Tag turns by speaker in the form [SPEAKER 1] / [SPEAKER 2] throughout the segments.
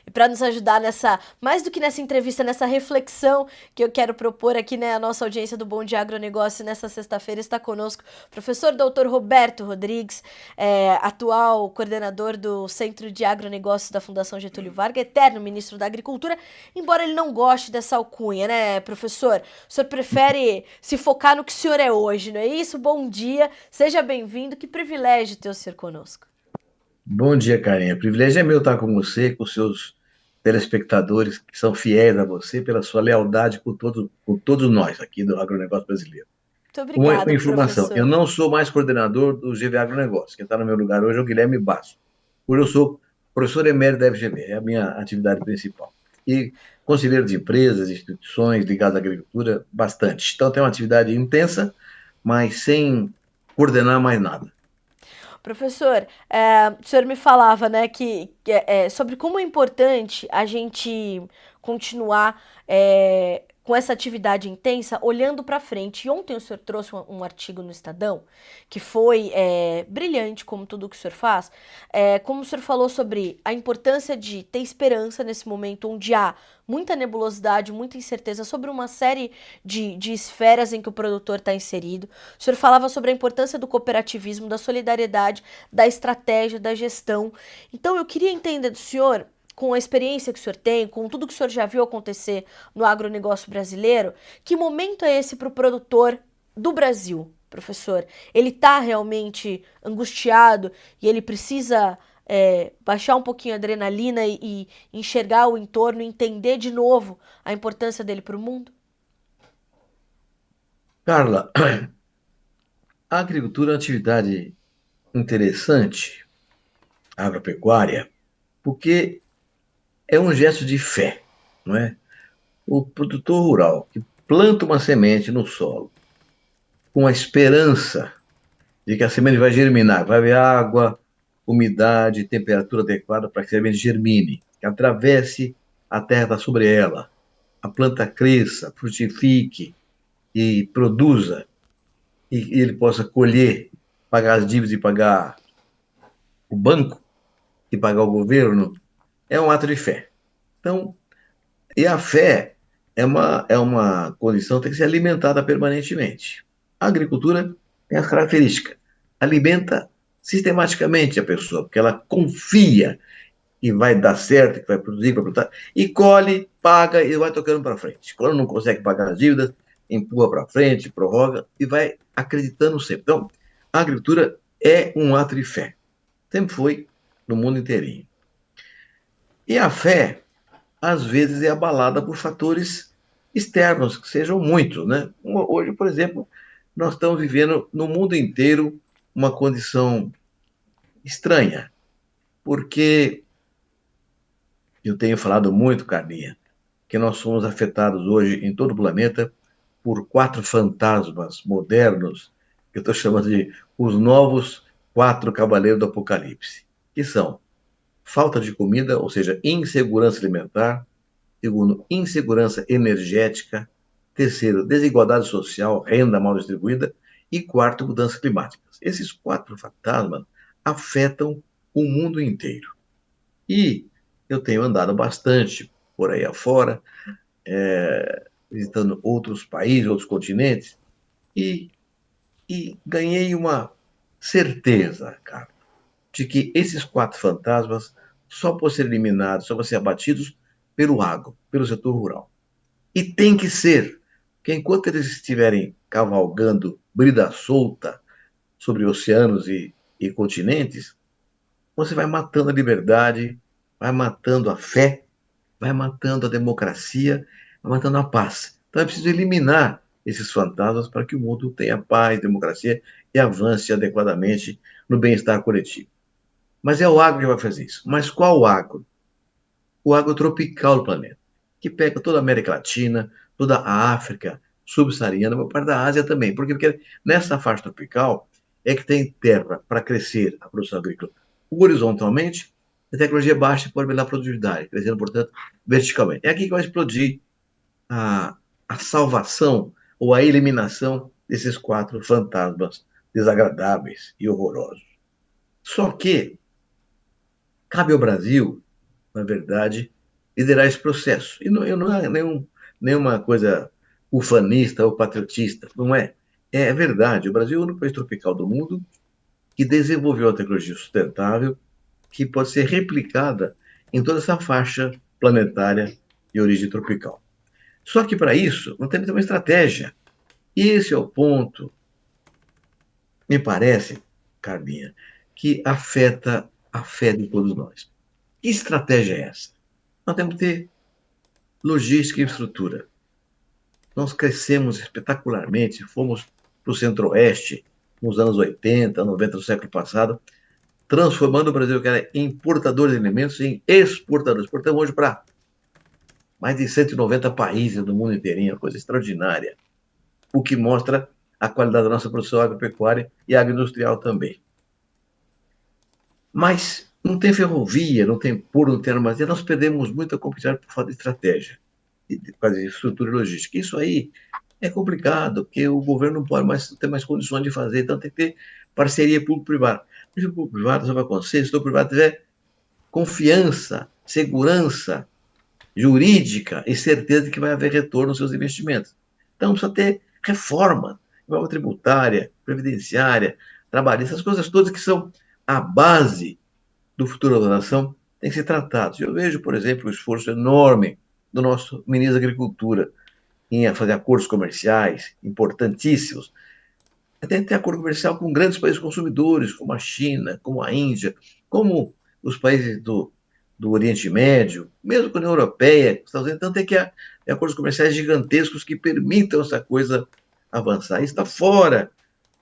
[SPEAKER 1] E para nos ajudar nessa, mais do que nessa entrevista, nessa reflexão que eu quero propor aqui, né, a nossa audiência do Bom Dia Agronegócio nessa sexta-feira, está conosco o professor doutor Roberto Rodrigues, atual coordenador do Centro de Agronegócios da Fundação Getúlio Vargas, eterno ministro da Agricultura, embora ele não goste dessa alcunha, né, professor? O senhor prefere se focar no que o senhor é hoje, não é isso? Bom dia, seja bem-vindo, que privilégio ter o senhor conosco.
[SPEAKER 2] Bom dia, Carinha. O privilégio é meu estar com você, com seus telespectadores que são fiéis a você pela sua lealdade com todos nós aqui do agronegócio brasileiro.
[SPEAKER 1] Muito
[SPEAKER 2] Uma
[SPEAKER 1] obrigado,
[SPEAKER 2] informação, eu
[SPEAKER 1] professor.
[SPEAKER 2] não sou mais coordenador do GV Agronegócio. Quem está no meu lugar hoje é o Guilherme Basso. Hoje eu sou professor emérito da FGV, é a minha atividade principal. E conselheiro de empresas, instituições ligadas à agricultura, bastante. Então tem uma atividade intensa, sem coordenar mais nada.
[SPEAKER 1] Professor, o senhor me falava, né, sobre como é importante a gente continuar com essa atividade intensa olhando para frente. E ontem o senhor trouxe um artigo no Estadão que foi brilhante, como tudo que o senhor faz. Como o senhor falou sobre a importância de ter esperança nesse momento onde há muita nebulosidade, muita incerteza sobre uma série de esferas em que o produtor está inserido. O senhor falava sobre a importância do cooperativismo, da solidariedade, da estratégia, da gestão. Então eu queria entender do senhor, com a experiência que o senhor tem, com tudo que o senhor já viu acontecer no agronegócio brasileiro, que momento é esse para o produtor do Brasil, professor? Ele está realmente angustiado e ele precisa baixar um pouquinho a adrenalina e enxergar o entorno, entender de novo a importância dele para o mundo?
[SPEAKER 2] Carla, a agricultura é uma atividade interessante, agropecuária, porque é um gesto de fé, não é? O produtor rural que planta uma semente no solo com a esperança de que a semente vai germinar, vai haver água, umidade, temperatura adequada para que a semente germine, que atravesse a terra sobre ela, a planta cresça, frutifique e produza, e ele possa colher, pagar as dívidas e pagar o banco e pagar o governo, é um ato de fé. Então, e a fé é uma condição que tem que ser alimentada permanentemente. A agricultura tem as características. Alimenta sistematicamente a pessoa, porque ela confia que vai dar certo, que vai produzir, vai plantar, e colhe, paga e vai tocando para frente. Quando não consegue pagar as dívidas, empurra para frente, prorroga e vai acreditando sempre. Então, a agricultura é um ato de fé. Sempre foi no mundo inteirinho. E a fé às vezes é abalada por fatores externos, que sejam muitos, né? Hoje, por exemplo, nós estamos vivendo no mundo inteiro uma condição estranha, porque eu tenho falado muito, Carlinha, que nós somos afetados hoje em todo o planeta por quatro fantasmas modernos, que eu estou chamando de os novos quatro cavaleiros do Apocalipse, que são falta de comida, ou seja, insegurança alimentar. Segundo, insegurança energética. Terceiro, desigualdade social, renda mal distribuída. E quarto, mudanças climáticas. Esses quatro fantasmas afetam o mundo inteiro. E eu tenho andado bastante por aí afora, visitando outros países, outros continentes, e, e ganhei uma certeza, cara, de que esses quatro fantasmas só podem ser eliminados, só podem ser abatidos pelo agro, pelo setor rural. E tem que ser, porque enquanto eles estiverem cavalgando brida solta sobre oceanos e continentes, você vai matando a liberdade, vai matando a fé, vai matando a democracia, vai matando a paz. Então é preciso eliminar esses fantasmas para que o mundo tenha paz, democracia e avance adequadamente no bem-estar coletivo. Mas é o agro que vai fazer isso. Mas qual agro? O agro tropical do planeta, que pega toda a América Latina, toda a África subsaariana, uma parte da Ásia também. Por quê? Porque nessa faixa tropical é que tem terra para crescer a produção agrícola horizontalmente, a tecnologia baixa pode melhorar a produtividade, crescendo, portanto, verticalmente. É aqui que vai explodir a salvação ou a eliminação desses quatro fantasmas desagradáveis e horrorosos. Só que cabe ao Brasil na verdade, liderar esse processo. E não é nenhuma coisa ufanista ou patriotista, não é. É verdade, o Brasil é o único país tropical do mundo que desenvolveu a tecnologia sustentável que pode ser replicada em toda essa faixa planetária de origem tropical. Só que para isso, não temos uma estratégia. E esse é o ponto, me parece, Carminha, que afeta a fé de todos nós. Que estratégia é essa? Nós temos que ter logística e infraestrutura. Nós crescemos espetacularmente, fomos para o Centro-Oeste nos anos 80, 90 do século passado, transformando o Brasil, que era importador de alimentos, em exportador. Exportamos hoje para mais de 190 países do mundo inteirinho, coisa extraordinária, o que mostra a qualidade da nossa produção agropecuária e agroindustrial também. Mas não tem ferrovia, não tem porto, não tem armazém, nós perdemos muita competitividade por falta de estratégia, de fazer estrutura e logística. Isso aí é complicado, porque o governo não pode mais ter mais condições de fazer, então tem que ter parceria público-privada. Se o público-privado só vai acontecer se o privado tiver confiança, segurança jurídica e certeza de que vai haver retorno aos seus investimentos. Então precisa ter reforma, reforma tributária, previdenciária, trabalhista, essas coisas todas que são a base do futuro da nação têm que ser tratados. Eu vejo, por exemplo, o esforço enorme do nosso ministro da Agricultura em fazer acordos comerciais importantíssimos. Até ter acordo comercial com grandes países consumidores, como a China, como a Índia, como os países do Oriente Médio, mesmo com a União Europeia, Estados Unidos. Então tem que ter acordos comerciais gigantescos que permitam essa coisa avançar. Isso está fora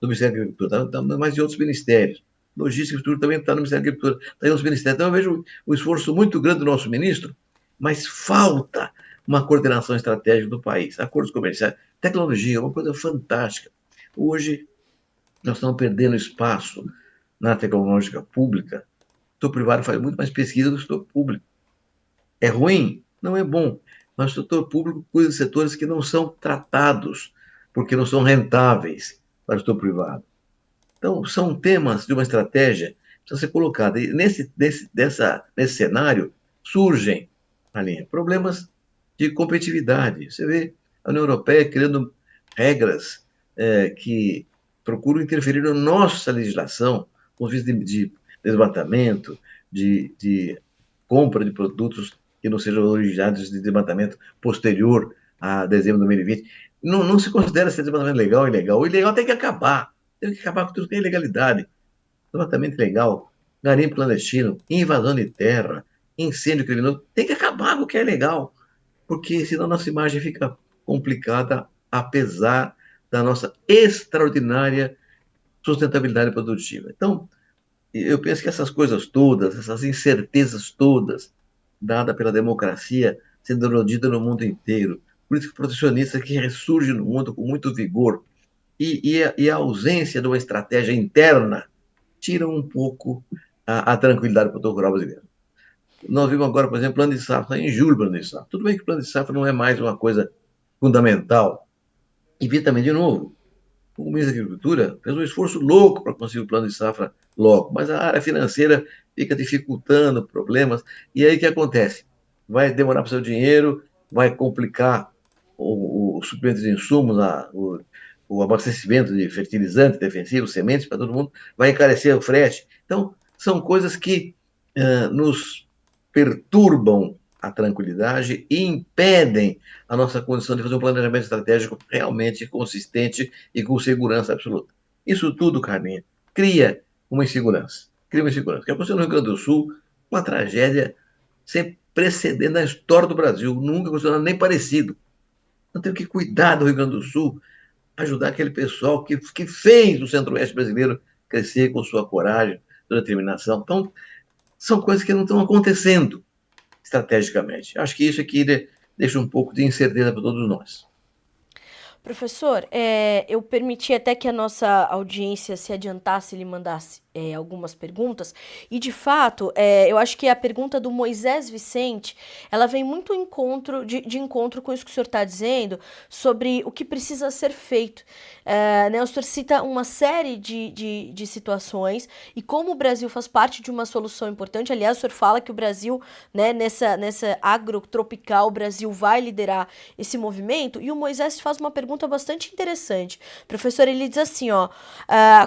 [SPEAKER 2] do Ministério da Agricultura, está mais de outros ministérios. Logística e Infraestrutura também está no Ministério da Agricultura, está em outros ministérios. Então eu vejo um esforço muito grande do nosso ministro, mas falta uma coordenação estratégica do país. Acordos comerciais, tecnologia, é uma coisa fantástica. Hoje, nós estamos perdendo espaço na tecnológica pública. O setor privado faz muito mais pesquisa do que o setor público. É ruim? Não é bom. Mas o setor público cuida de setores que não são tratados, porque não são rentáveis para o setor privado. Então, são temas de uma estratégia que precisa ser colocada. E nesse cenário surgem ali, problemas de competitividade. Você vê a União Europeia criando regras que procuram interferir na nossa legislação, com os de desmatamento, de compra de produtos que não sejam originados de desmatamento posterior a dezembro de 2020. Não se considera ser desmatamento legal ou ilegal. O ilegal tem que acabar. Tem que acabar com tudo que é ilegalidade. Desmatamento ilegal, garimpo clandestino, invasão de terra, incêndio criminoso. Tem que acabar com o que é legal, porque senão nossa imagem fica complicada, apesar da nossa extraordinária sustentabilidade produtiva. Então, eu penso que essas coisas todas, essas incertezas todas, dadas pela democracia, sendo erodida no mundo inteiro, política protecionista que ressurge no mundo com muito vigor, e a ausência de uma estratégia interna, tiram um pouco a tranquilidade do produtor rural brasileiro. Nós vimos agora, por exemplo, plano de safra, em julho, plano de safra. Tudo bem que o plano de safra não é mais uma coisa fundamental. E vi também, de novo, o ministro da Agricultura fez um esforço louco para conseguir o plano de safra logo, mas a área financeira fica dificultando problemas. E aí o que acontece? Vai demorar para o seu dinheiro, vai complicar o suprimento de insumos, o abastecimento de fertilizantes, defensivos, sementes para todo mundo, vai encarecer o frete. Então, são coisas que nos perturbam a tranquilidade e impedem a nossa condição de fazer um planejamento estratégico realmente consistente e com segurança absoluta. Isso tudo, Carminha, cria uma insegurança. Cria uma insegurança. Que aconteceu no Rio Grande do Sul, uma tragédia sem precedente na história do Brasil. Nunca aconteceu nada nem parecido. Então, temos que cuidar do Rio Grande do Sul, ajudar aquele pessoal que fez o Centro-Oeste brasileiro crescer com sua coragem, sua determinação. Então, são coisas que não estão acontecendo estrategicamente. Acho que isso aqui deixa um pouco de incerteza para todos nós.
[SPEAKER 1] Professor, eu permiti até que a nossa audiência se adiantasse e lhe mandasse algumas perguntas, e de fato, eu acho que a pergunta do Moisés Vicente, ela vem muito de encontro com isso que o senhor está dizendo, sobre o que precisa ser feito. Né, o senhor cita uma série de situações, e como o Brasil faz parte de uma solução importante, aliás, o senhor fala que o Brasil, né, nessa agrotropical, o Brasil vai liderar esse movimento, e o Moisés faz uma pergunta bastante interessante. Professor, ele diz assim, ó,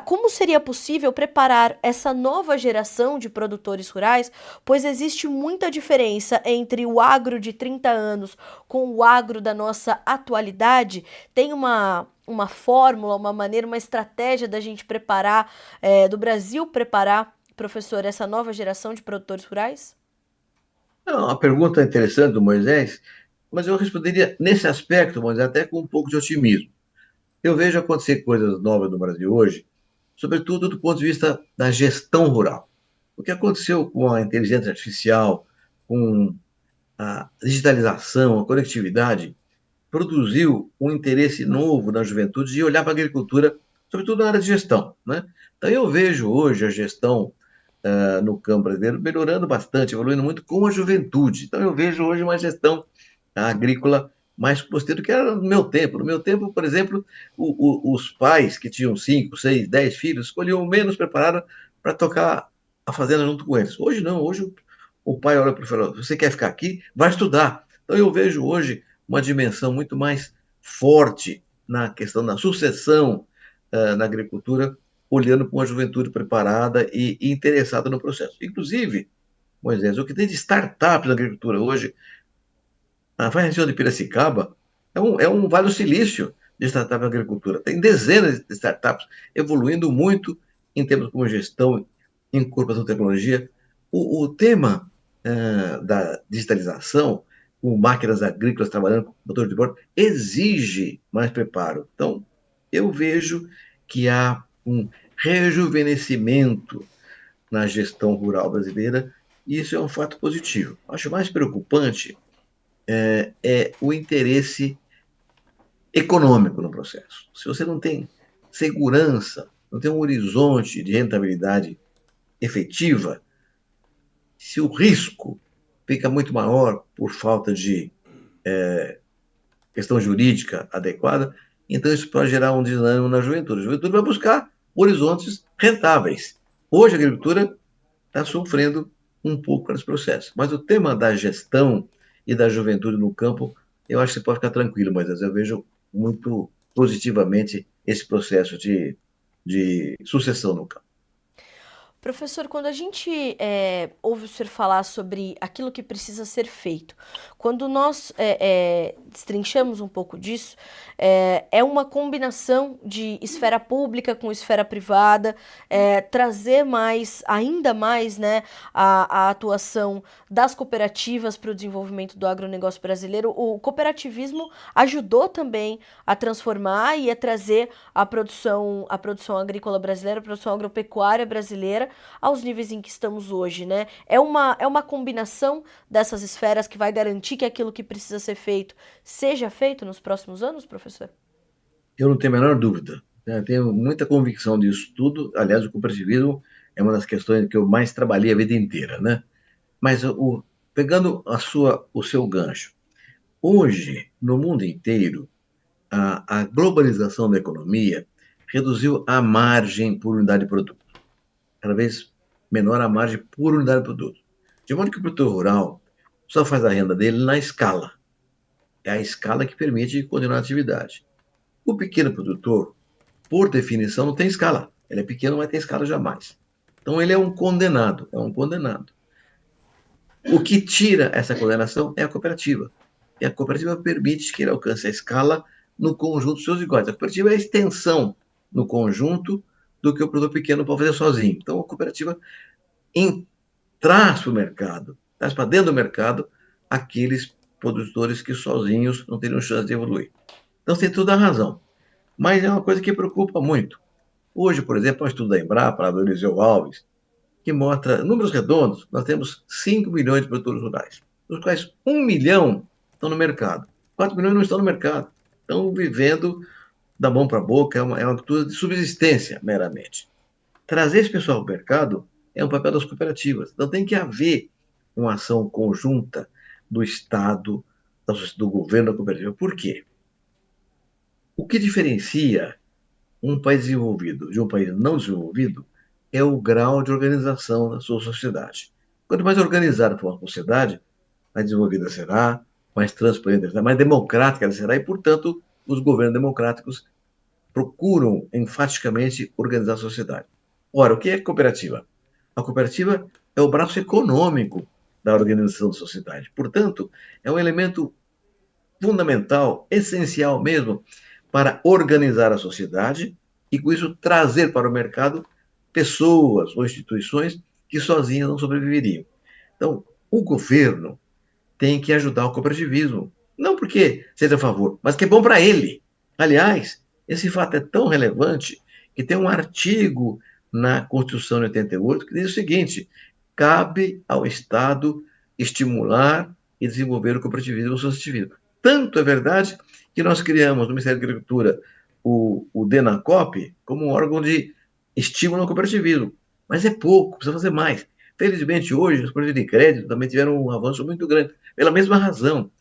[SPEAKER 1] como seria possível preparar essa nova geração de produtores rurais, pois existe muita diferença entre o agro de 30 anos com o agro da nossa atualidade? Tem uma fórmula, uma maneira, uma estratégia da gente preparar, do Brasil preparar, professor, essa nova geração de produtores rurais?
[SPEAKER 2] Não, a pergunta é interessante do Moisés, mas eu responderia nesse aspecto, mas até com um pouco de otimismo. Eu vejo acontecer coisas novas no Brasil hoje, sobretudo do ponto de vista da gestão rural. O que aconteceu com a inteligência artificial, com a digitalização, a conectividade, produziu um interesse novo na juventude de olhar para a agricultura, sobretudo na área de gestão, né? Então eu vejo hoje a gestão no campo brasileiro melhorando bastante, evoluindo muito com a juventude. Então eu vejo hoje uma gestão agrícola mais robusta do que era no meu tempo. No meu tempo, por exemplo, os pais que tinham 5, 6, 10 filhos escolhiam o menos preparado para tocar a fazenda junto com eles. Hoje não, hoje o pai olha para o filho, você quer ficar aqui? Vai estudar. Então eu vejo hoje uma dimensão muito mais forte na questão da sucessão na agricultura, olhando para uma juventude preparada e interessada no processo. Inclusive, Moisés, o que tem de startup na agricultura hoje, a região de Piracicaba é um vale do silício de startup na agricultura. Tem dezenas de startups evoluindo muito em termos como gestão, incorporação de tecnologia. O tema da digitalização, com máquinas agrícolas trabalhando com motor de bordo, exige mais preparo. Então, eu vejo que há um rejuvenescimento na gestão rural brasileira, e isso é um fato positivo. Acho mais preocupante o interesse econômico no processo. Se você não tem segurança, não tem um horizonte de rentabilidade efetiva, se o risco fica muito maior por falta de questão jurídica adequada, então isso pode gerar um desânimo na juventude. A juventude vai buscar horizontes rentáveis. Hoje a agricultura está sofrendo um pouco nesse processo. Mas o tema da gestão e da juventude no campo, eu acho que você pode ficar tranquilo, mas eu vejo muito positivamente esse processo de sucessão no campo.
[SPEAKER 1] Professor, quando a gente ouve o senhor falar sobre aquilo que precisa ser feito, quando nós destrinchamos um pouco disso, é uma combinação de esfera pública com esfera privada, trazer ainda mais, né, a atuação das cooperativas para o desenvolvimento do agronegócio brasileiro. O cooperativismo ajudou também a transformar e a trazer a produção agrícola brasileira, a produção agropecuária brasileira aos níveis em que estamos hoje, né? É uma combinação dessas esferas que vai garantir que aquilo que precisa ser feito seja feito nos próximos anos, professor?
[SPEAKER 2] Eu não tenho a menor dúvida. Eu tenho muita convicção disso tudo. Aliás, o cooperativismo é uma das questões que eu mais trabalhei a vida inteira, né? Mas pegando o seu gancho, hoje, no mundo inteiro, a globalização da economia reduziu a margem por unidade de produto. Cada vez menor a margem por unidade de produto. De modo que o produtor rural só faz a renda dele na escala. É a escala que permite continuar a atividade. O pequeno produtor, por definição, não tem escala. Ele é pequeno, mas tem escala jamais. Então ele é um condenado, é um condenado. O que tira essa condenação é a cooperativa. E a cooperativa permite que ele alcance a escala no conjunto dos seus iguais. A cooperativa é a extensão no conjunto do que o produtor pequeno pode fazer sozinho. Então a cooperativa traz para o mercado, traz para dentro do mercado aqueles produtores que sozinhos não teriam chance de evoluir. Então você tem toda a razão. Mas é uma coisa que preocupa muito. Hoje, por exemplo, um estudo da Embrapa, do Eliseu Alves, que mostra, números redondos, nós temos 5 milhões de produtores rurais, dos quais 1 milhão estão no mercado. 4 milhões não estão no mercado. Estão vivendo da mão para a boca, é uma cultura de subsistência, meramente. Trazer esse pessoal ao mercado é um papel das cooperativas. Então tem que haver uma ação conjunta do Estado, do governo da cooperativa. Por quê? O que diferencia um país desenvolvido de um país não desenvolvido é o grau de organização da sua sociedade. Quanto mais organizada for uma sociedade, mais desenvolvida será, mais transparente será, mais democrática ela será, e, portanto, os governos democráticos procuram enfaticamente organizar a sociedade. Ora, o que é cooperativa? A cooperativa é o braço econômico da organização da sociedade. Portanto, é um elemento fundamental, essencial mesmo, para organizar a sociedade e, com isso, trazer para o mercado pessoas ou instituições que sozinhas não sobreviveriam. Então, o governo tem que ajudar o cooperativismo. Não porque seja a favor, mas que é bom para ele. Aliás, esse fato é tão relevante que tem um artigo na Constituição de 88 que diz o seguinte: cabe ao Estado estimular e desenvolver o cooperativismo e o associativismo. Tanto é verdade que nós criamos no Ministério da Agricultura o DENACOP como um órgão de estímulo ao cooperativismo. Mas é pouco, precisa fazer mais. Felizmente, hoje, os projetos de crédito também tiveram um avanço muito grande. Pela mesma razão,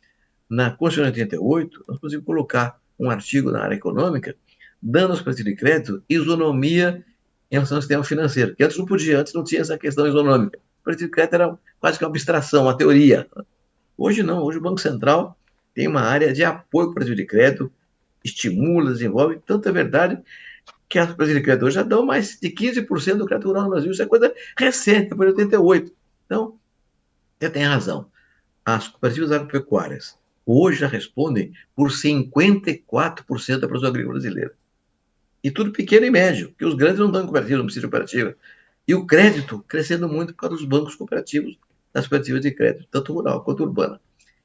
[SPEAKER 2] na Constituição de 88, nós conseguimos colocar um artigo na área econômica dando aos projetos de crédito isonomia em relação ao sistema financeiro, que antes não podia, antes não tinha essa questão isonômica. O projeto de crédito era quase que uma abstração, uma teoria. Hoje não, hoje o Banco Central tem uma área de apoio para o projeto de crédito, estimula, desenvolve, tanto é verdade que as empresas de crédito já dão mais de 15% do crédito rural no Brasil. Isso é coisa recente, depois de 88. Então, você tem razão. As cooperativas agropecuárias hoje já respondem por 54% da produção agrícola brasileira. E tudo pequeno e médio, porque os grandes não dão cooperativa, não precisam de cooperativa. E o crédito crescendo muito por causa dos bancos cooperativos, das cooperativas de crédito, tanto rural quanto urbana.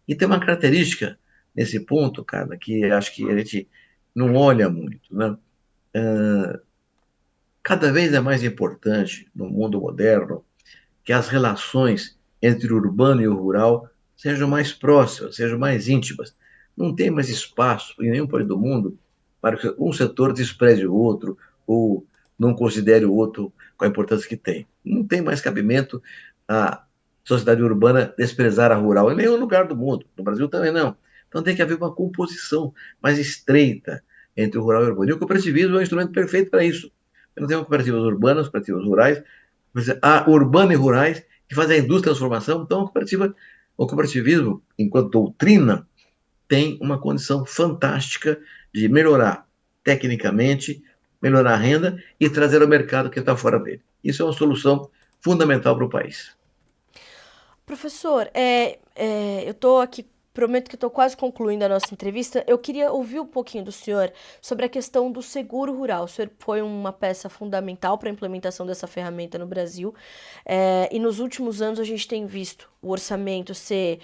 [SPEAKER 2] E tem uma característica nesse ponto, cara, que acho que a gente não olha muito, né? Cada vez é mais importante no mundo moderno que as relações entre o urbano e o rural sejam mais próximas, sejam mais íntimas. Não tem mais espaço em nenhum país do mundo para que um setor despreze o outro ou não considere o outro com a importância que tem. Não tem mais cabimento a sociedade urbana desprezar a rural em nenhum lugar do mundo. No Brasil também não. Então tem que haver uma composição mais estreita entre o rural e o urbano. E o cooperativismo é um instrumento perfeito para isso. Nós temos cooperativas urbanas, cooperativas rurais, urbanas e rurais, que fazem a indústria de transformação. Então, o cooperativismo, enquanto doutrina, tem uma condição fantástica de melhorar tecnicamente, melhorar a renda e trazer ao mercado que está fora dele. Isso é uma solução fundamental para o país.
[SPEAKER 1] Professor, eu estou aqui, prometo que estou quase concluindo a nossa entrevista. Eu queria ouvir um pouquinho do senhor sobre a questão do seguro rural. O senhor foi uma peça fundamental para a implementação dessa ferramenta no Brasil. E nos últimos anos a gente tem visto o orçamento ser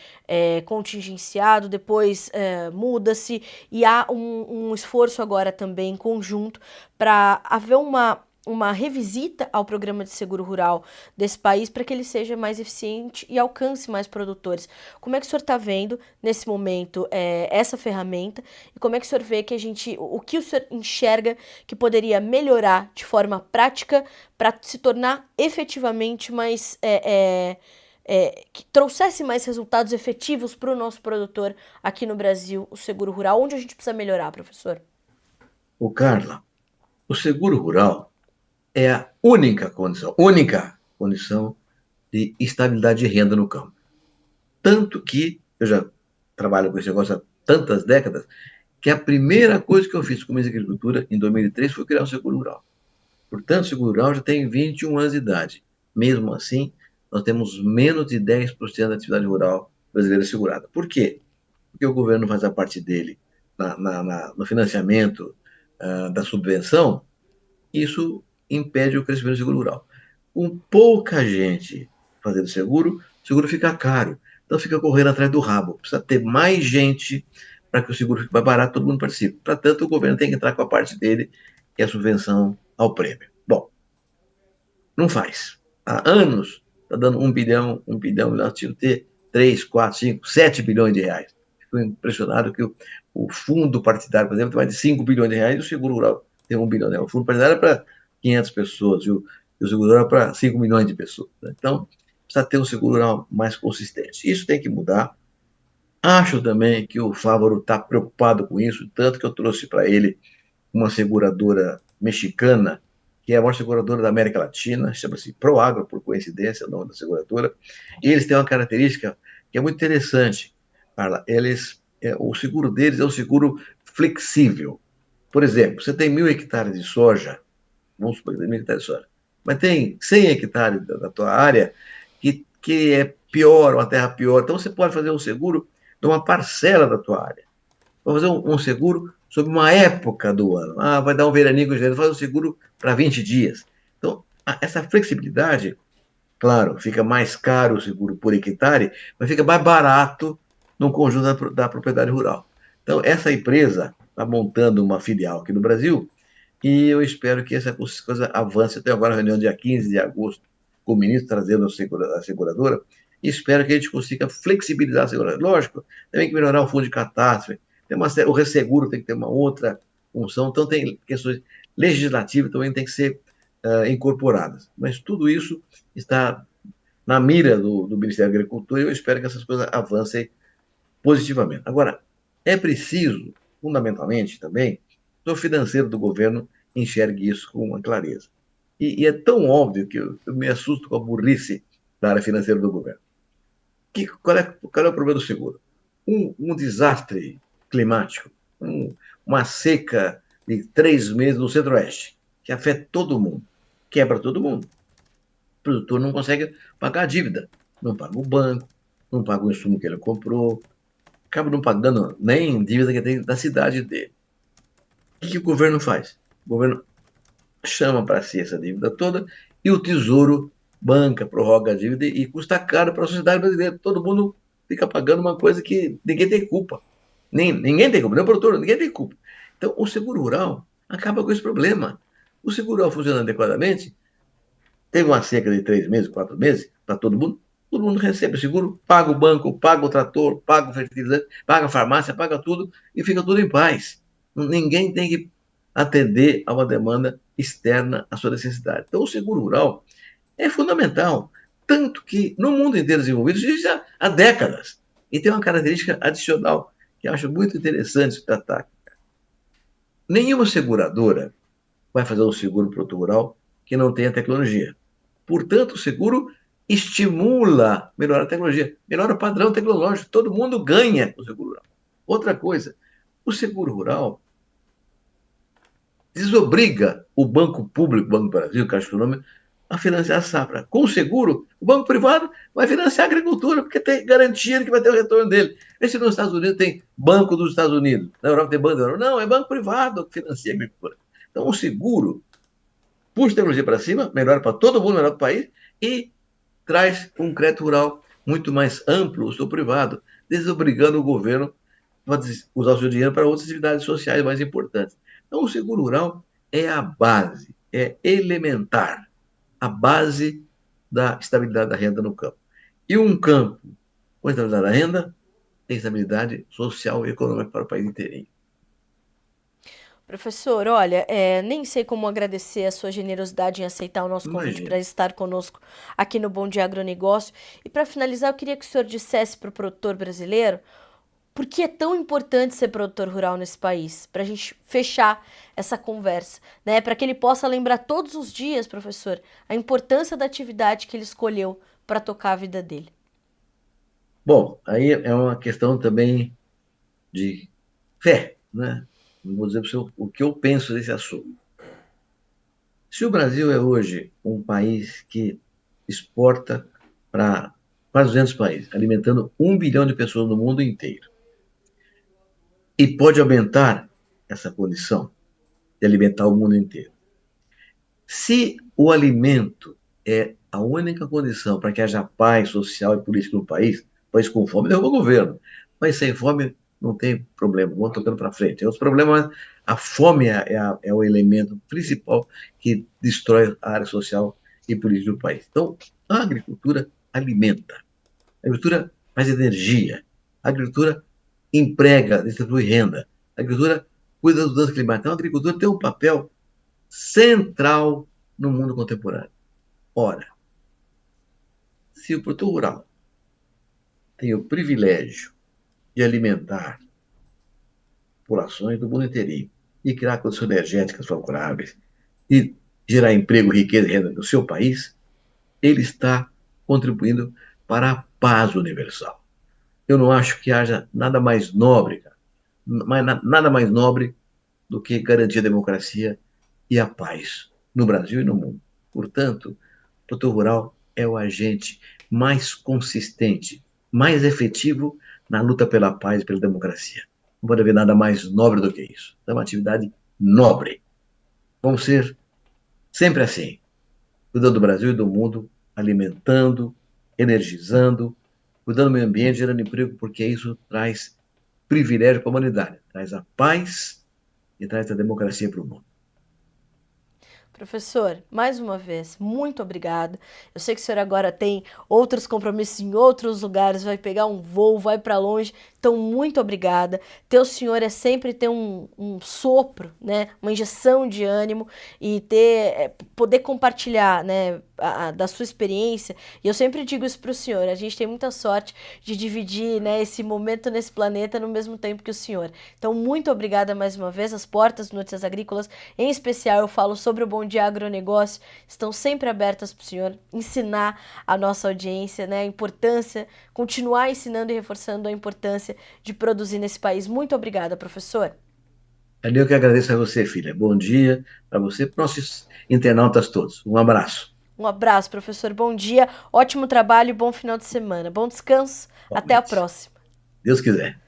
[SPEAKER 1] contingenciado, depois muda-se, e há um esforço agora também conjunto para haver uma revisita ao programa de seguro rural desse país para que ele seja mais eficiente e alcance mais produtores. Como é que o senhor está vendo nesse momento essa ferramenta e como é que o senhor vê que o que o senhor enxerga que poderia melhorar de forma prática para se tornar efetivamente mais que trouxesse mais resultados efetivos para o nosso produtor aqui no Brasil, o seguro rural? Onde a gente precisa melhorar, professor?
[SPEAKER 2] Carla, o seguro rural é a única condição de estabilidade de renda no campo. Tanto que eu já trabalho com esse negócio há tantas décadas, que a primeira coisa que eu fiz com a minha agricultura em 2003 foi criar um seguro rural. Portanto, o seguro rural já tem 21 anos de idade. Mesmo assim, nós temos menos de 10% da atividade rural brasileira segurada. Por quê? Porque o governo faz a parte dele no financiamento da subvenção, isso impede o crescimento do seguro rural. Com pouca gente fazendo seguro, o seguro fica caro. Então fica correndo atrás do rabo. Precisa ter mais gente para que o seguro fique mais barato, todo mundo participe. Portanto, o governo tem que entrar com a parte dele, que é a subvenção ao prêmio. Bom, não faz. Há anos está dando 1 bilhão, nós tínhamos que ter 3, 4, 5, 7 bilhões de reais. Fico impressionado que o fundo partidário, por exemplo, tem mais de 5 bilhões de reais e o seguro rural tem 1 bilhão. O fundo partidário é para 500 pessoas e o seguro rural para 5 milhões de pessoas. Né? Então, precisa ter um seguro rural mais consistente. Isso tem que mudar. Acho também que o Fávaro está preocupado com isso, tanto que eu trouxe para ele uma seguradora mexicana, que é a maior seguradora da América Latina, chama-se Proagro, por coincidência, o nome da seguradora, e eles têm uma característica que é muito interessante, Carla. O seguro deles é um seguro flexível. Por exemplo, você tem 1.000 hectares de soja, vamos supor que tem 1.000 hectares de soja, mas tem 100 hectares da tua área que é pior, uma terra pior, então você pode fazer um seguro de uma parcela da tua área. Vamos fazer um seguro sobre uma época do ano. Ah, vai dar um veraninho com janeiro, faz um seguro para 20 dias. Então, essa flexibilidade, claro, fica mais caro o seguro por hectare, mas fica mais barato no conjunto da propriedade rural. Então, essa empresa está montando uma filial aqui no Brasil e eu espero que essa coisa avance. Até agora, a reunião dia 15 de agosto, com o ministro trazendo a seguradora, e espero que a gente consiga flexibilizar a seguradora. Lógico, tem que melhorar o fundo de catástrofe, o resseguro tem que ter uma outra função, então tem questões legislativas também tem que ser incorporadas. Mas tudo isso está na mira do Ministério da Agricultura e eu espero que essas coisas avancem positivamente. Agora, é preciso, fundamentalmente também, que o financeiro do governo enxergue isso com uma clareza. E é tão óbvio que eu me assusto com a burrice da área financeira do governo. Qual é o problema do seguro? Um desastre climático, uma seca de 3 meses no Centro-Oeste, que afeta todo mundo, quebra todo mundo. O produtor não consegue pagar a dívida, não paga o banco, não paga o insumo que ele comprou, acaba não pagando nem dívida que tem da cidade dele. O que o governo faz? O governo chama para si essa dívida toda e o Tesouro banca, prorroga a dívida e custa caro para a sociedade brasileira. Todo mundo fica pagando uma coisa que ninguém tem culpa. Ninguém tem culpa, nem o produtor, ninguém tem culpa. Então, o seguro rural acaba com esse problema. O seguro rural funcionando adequadamente, teve uma seca de 3 meses, 4 meses, para todo mundo recebe o seguro, paga o banco, paga o trator, paga o fertilizante, paga a farmácia, paga tudo e fica tudo em paz. Ninguém tem que atender a uma demanda externa à sua necessidade. Então, o seguro rural é fundamental, tanto que no mundo inteiro desenvolvido existe há décadas. E tem uma característica adicional que eu acho muito interessante tratar. Nenhuma seguradora vai fazer um seguro produto rural que não tenha tecnologia. Portanto, o seguro estimula melhorar a tecnologia, melhora o padrão tecnológico, todo mundo ganha com o seguro rural. Outra coisa, o seguro rural desobriga o Banco Público, o Banco do Brasil, Caixa Econômica, a financiar a safra. Com o seguro, o banco privado vai financiar a agricultura, porque tem garantia de que vai ter o retorno dele. Esse nos Estados Unidos tem Banco dos Estados Unidos, na Europa tem Banco da Europa. Não, é banco privado que financia a agricultura. Então, o seguro puxa a tecnologia para cima, melhora para todo mundo, melhora para o país, e traz um crédito rural muito mais amplo, o seu privado, desobrigando o governo a usar o seu dinheiro para outras atividades sociais mais importantes. Então, o seguro rural é a base, é elementar, a base da estabilidade da renda no campo. E um campo com estabilidade da renda tem estabilidade social e econômica para o país inteirinho.
[SPEAKER 1] Professor, olha, nem sei como agradecer a sua generosidade em aceitar o nosso convite para
[SPEAKER 2] Imagina.
[SPEAKER 1] estar conosco aqui no Bom Dia Agronegócio. E para finalizar, eu queria que o senhor dissesse para o produtor brasileiro por que é tão importante ser produtor rural nesse país, para a gente fechar essa conversa, né? Para que ele possa lembrar todos os dias, professor, a importância da atividade que ele escolheu para tocar a vida dele.
[SPEAKER 2] Bom, aí é uma questão também de fé, né? Não vou dizer para o senhor o que eu penso desse assunto. Se o Brasil é hoje um país que exporta para quase 200 países, alimentando 1 bilhão de pessoas no mundo inteiro, e pode aumentar essa condição de alimentar o mundo inteiro. Se o alimento é a única condição para que haja paz social e política no país, país com fome derruba o governo, mas sem fome não tem problema, vamos tocando para frente. Os problemas, a fome é o elemento principal que destrói a área social e política do país. Então, a agricultura alimenta, a agricultura faz energia, a agricultura emprega, distribui renda, a agricultura cuida das mudanças climáticas. Então, a agricultura tem um papel central no mundo contemporâneo. Ora, se o produtor rural tem o privilégio de alimentar populações do mundo inteirinho e criar condições energéticas favoráveis e gerar emprego, riqueza e renda no seu país, ele está contribuindo para a paz universal. Eu não acho que haja nada mais nobre, cara, nada mais nobre do que garantir a democracia e a paz no Brasil e no mundo. Portanto, o produtor rural é o agente mais consistente, mais efetivo na luta pela paz e pela democracia. Não pode haver nada mais nobre do que isso. É uma atividade nobre. Vamos ser sempre assim, cuidando do Brasil e do mundo, alimentando, energizando, cuidando do meio ambiente, gerando emprego, porque isso traz privilégio para a humanidade, traz a paz e traz a democracia para o mundo.
[SPEAKER 1] Professor, mais uma vez, muito obrigada. Eu sei que o senhor agora tem outros compromissos em outros lugares, vai pegar um voo, vai para longe. Então, muito obrigada. Ter o senhor é sempre ter um sopro, né? Uma injeção de ânimo e poder compartilhar, né? Da sua experiência. E eu sempre digo isso para o senhor. A gente tem muita sorte de dividir, né, esse momento nesse planeta no mesmo tempo que o senhor. Então, muito obrigada mais uma vez. As portas do Notícias Agrícolas, em especial, eu falo sobre o Bom Dia Agronegócio, estão sempre abertas para o senhor ensinar a nossa audiência, né, a importância, continuar ensinando e reforçando a importância de produzir nesse país. Muito obrigada, professor.
[SPEAKER 2] Eu que agradeço a você, filha. Bom dia para você e para os nossos internautas todos. Um abraço.
[SPEAKER 1] Um abraço, professor. Bom dia, ótimo trabalho e bom final de semana. Bom descanso. Até a
[SPEAKER 2] Igualmente.
[SPEAKER 1] próxima.
[SPEAKER 2] Deus quiser.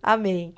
[SPEAKER 1] Amém.